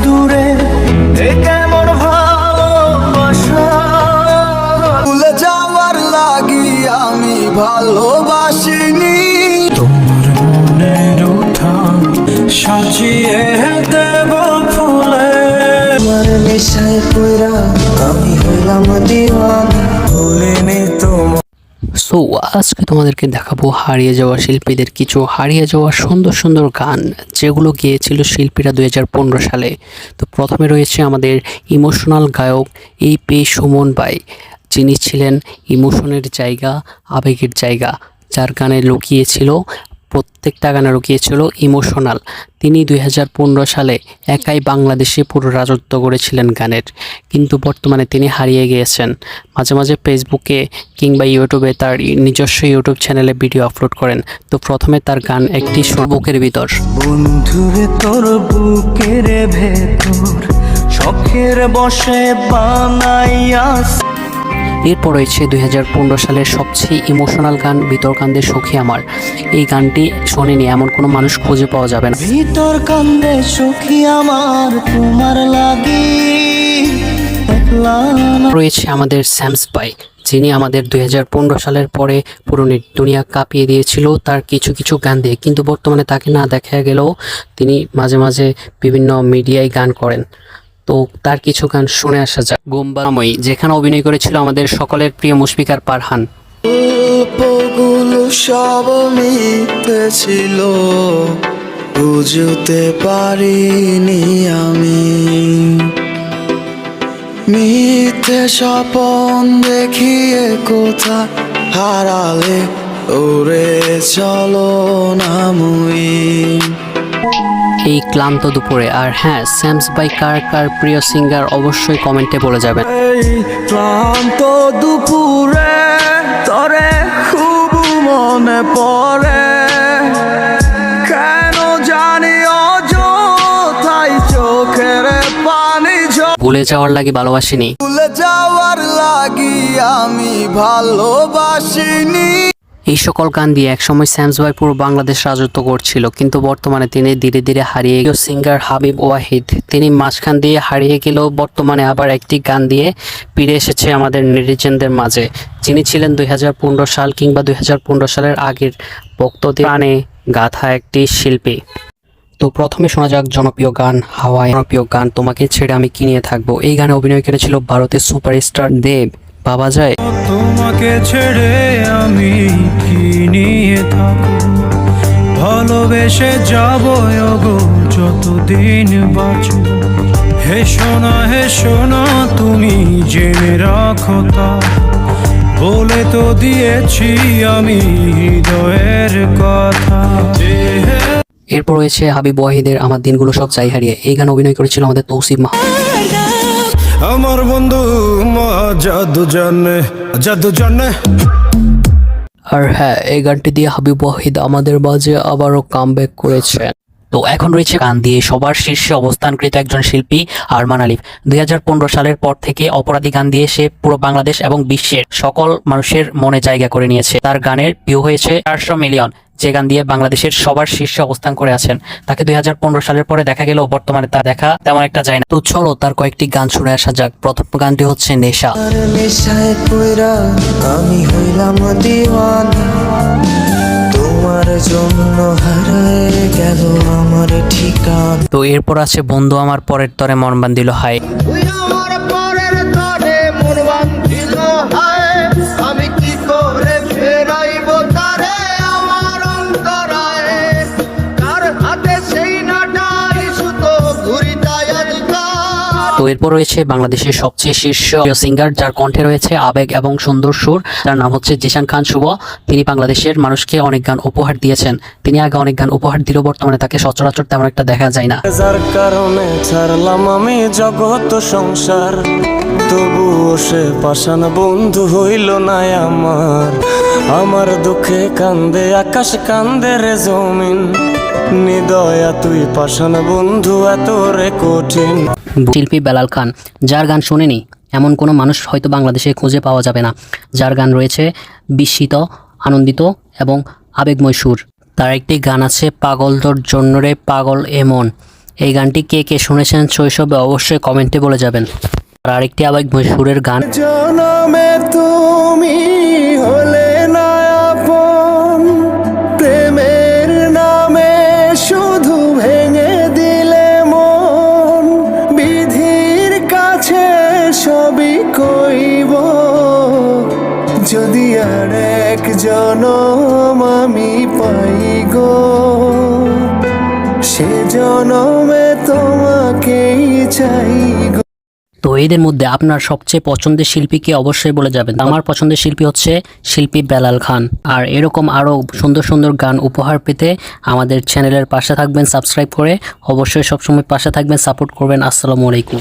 দূরে এ কেমন ভালোবাসা ভুলে যাওয়ার লাগি আমি ভালোবাসিনি তোমার মনের উঠান সাজিয়ে দেব ফুলে তোমার নেশায় পড়া আমি হইলাম দিওয়ানা ভুলিনি তোমার। সো আজকে তোমাদেরকে দেখাবো হারিয়ে যাওয়া শিল্পীদের কিছু হারিয়ে যাওয়া সুন্দর সুন্দর গান যেগুলো গেয়েছিল শিল্পীরা 2015 সালে। তো প্রথমে রয়েছে আমাদের ইমোশনাল গায়ক এই সুমন ভাই, যিনি ছিলেন ইমোশনের জায়গা, আবেগের জায়গা, যার গানে লুকিয়েছিল, প্রত্যেকটা গানে লুকিয়েছিল ইমোশনাল। তিনি 2015 সালে একাই বাংলাদেশে পুরো রাজত্ব করেছিলেন গানের, কিন্তু বর্তমানে তিনি হারিয়ে গিয়েছেন। মাঝে মাঝে ফেসবুকে কিংবা ইউটিউবে তার নিজস্ব ইউটিউব চ্যানেলে ভিডিও আপলোড করেন। তো প্রথমে তার গান একটি বুকের ভিতর। বন্ধুরে তোর বুকের ভেতর শখের বসে বানাইয়া। এরপর রয়েছে 2015 সালের সবচেয়ে ইমোশনাল গান ভিতর কান্দে সখী আমার। এই গানটি শোনেনি এমন কোনো মানুষ খুঁজে পাওয়া যাবে না। ভিতর কান্দে সখী আমার তোমার লাগি। রয়েছে আমাদের স্যামস ভাই, যিনি আমাদের 2015 সালের পরে পুরো দুনিয়া কাঁপিয়ে দিয়েছিল তার কিছু কিছু গান দিয়ে, কিন্তু বর্তমানে তাকে না দেখা গেলেও তিনি মাঝে মাঝে বিভিন্ন মিডিয়ায় গান করেন। তো তার কিছু গান শুনে আসা যাক। গোম্বাময়ী, যেখানে অভিনয় করেছিল আমাদের সকলের প্রিয় মুশফিকার পারহান। গল্পগুলো সব মিথ্যে ছিল, বুঝতে পারিনি আমি। মিথ্যে স্বপন দেখিয়ে কোথা হারালে ওরে চলো না মুই। এই ক্লান্ত দুপুরে। আর হ্যাঁ, স্যামস ভাই কার কার প্রিয় সিঙ্গার অবশ্যই কমেন্টে বলে যাবেন। এই ক্লান্ত দুপুরে তরে খুব মনে পড়ে, কেন জানি অযথাই চোখের পানি ভুলে যাওয়ার লাগি ভালোবাসিনি, ভুলে যাওয়ার লাগি আমি ভালোবাসিনি। এই সকল গান দিয়ে একসময় স্যামস ভাই পুরো বাংলাদেশ রাজত্ব করছিল, কিন্তু বর্তমানে তিনি ধীরে ধীরে হারিয়ে গেল। সিঙ্গার হাবিব ওয়াহিদ, তিনি মাঝখান দিয়ে হারিয়ে গেলেও বর্তমানে আবার একটি গান দিয়ে ফিরে এসেছে আমাদের নেটিজেনদের মাঝে, যিনি ছিলেন 2015 সাল কিংবা 2015 সালের আগের ভক্তদের প্রাণে গাথা একটি শিল্পী। তো প্রথমে শোনা যাক জনপ্রিয় গান হাওয়ায়। জনপ্রিয় গান তোমাকে ছেড়ে আমি কি নিয়ে থাকবো। এই গানে অভিনয় করেছিল ভারতের সুপারস্টার দেব। বাবা যায় তোমাকে ছেড়ে আমি কি নিয়ে থাকবো, ভালোবেসে যাবো গো যতদিন বাঁচব। হে সোনা তুমি জেনে রাখো তা, বলে তো দিয়েছি আমি হৃদয়ের কথা। এরপর রয়েছে হাবিব ওয়াহিদের আমার দিনগুলো সব চাই হারিয়ে। এই গান অভিনয় করেছিল আমাদের তৌসিফ মাহমুদ। আমার বন্ধু জাদু জানে। আর হ্যাঁ, এই গানটি দিয়ে হাবিব ওয়াহিদ আমাদের মাঝে আবারও কামব্যাক করেছেন। তো এখন রয়েছে গান দিয়ে সবার শীর্ষে অবস্থানকৃত একজন শিল্পী আরমান আলিফ। 2015 সালের পর থেকে অপরাধী গান দিয়ে সে পুরো বাংলাদেশ এবং বিশ্বের সকল মানুষের মনে জায়গা করে নিয়েছে। তার গানের ভিউ হয়েছে 400 মিলিয়ন, যে গান দিয়ে বাংলাদেশের সবার শীর্ষে অবস্থান করে আছেন। তাকে 2015 সালের পরে দেখা গেলেও বর্তমানে তা দেখা তেমন একটা যায় না। তো চলো তার কয়েকটি গান শুনে আসা যাক। প্রথম গানটি হচ্ছে নেশা। আমি হইলাম দিওয়ানা, তোমার জন্য হারায় গেল আমার ঠিকানা। তো এরপর আছে বন্ধু আমার পরের তরে মন বান্ধিল হায়। আমি কি করে ফেরাইব তারে আমার অন্তরায়, কার হাতে সেই নাটাই সুতো ঘুরিতায় আজকাল। তো এরপর রয়েছে বাংলাদেশের সবচেয়ে শীর্ষ সিঙ্গার, যার কণ্ঠে রয়েছে আবেগ এবং সুন্দর সুর, যার নাম হচ্ছে জিশান খান শুভ। তিনি বাংলাদেশের মানুষকে অনেক গান উপহার দিয়েছেন। তিনি আগে অনেক গান উপহার দিলেও বর্তমানে তাকে সচরাচর তেমন একটা দেখা যায় না। যার কারণে ছাড়লাম আমি জগৎ সংসার, তবুও সে পাষাণ বন্ধু হইল না আমার দুঃখে কান্দে আকাশ কান্দে রে জমিন, নিদয়া তুই পাষাণ বন্ধু এত রে কঠিন। শিল্পী বেলাল খান, যার গান শুনেনি এমন কোনো মানুষ হয়তো বাংলাদেশে খুঁজে পাওয়া যাবে না। যার গান রয়েছে বিস্মিত, আনন্দিত এবং আবেগময় সুর। তার একটি গান আছে পাগল তোর জন্য রে পাগল এমন। এই গানটি কে কে শুনেছেন শৈশবে অবশ্যই কমেন্টে বলে যাবেন। আর আরেকটি আবেগ সুরের গান, জনমে তুমি হলে না আপন, প্রেমের নামে শুধু ভেঙে দিলে মন, বিধির কাছে সবই কইব, যদি আর এক জনম আমি পাই গো, সে জনমে তোমাকেই চাই গো। তো এদের মধ্যে আপনার সবচেয়ে পছন্দের শিল্পীকে অবশ্যই বলে যাবেন। আমার পছন্দের শিল্পী হচ্ছে শিল্পী বেলাল খান। আর এরকম আরও সুন্দর সুন্দর গান উপহার পেতে আমাদের চ্যানেলের পাশে থাকবেন সাবস্ক্রাইব করে, অবশ্যই সবসময় পাশে থাকবেন, সাপোর্ট করবেন। আসসালামু আলাইকুম।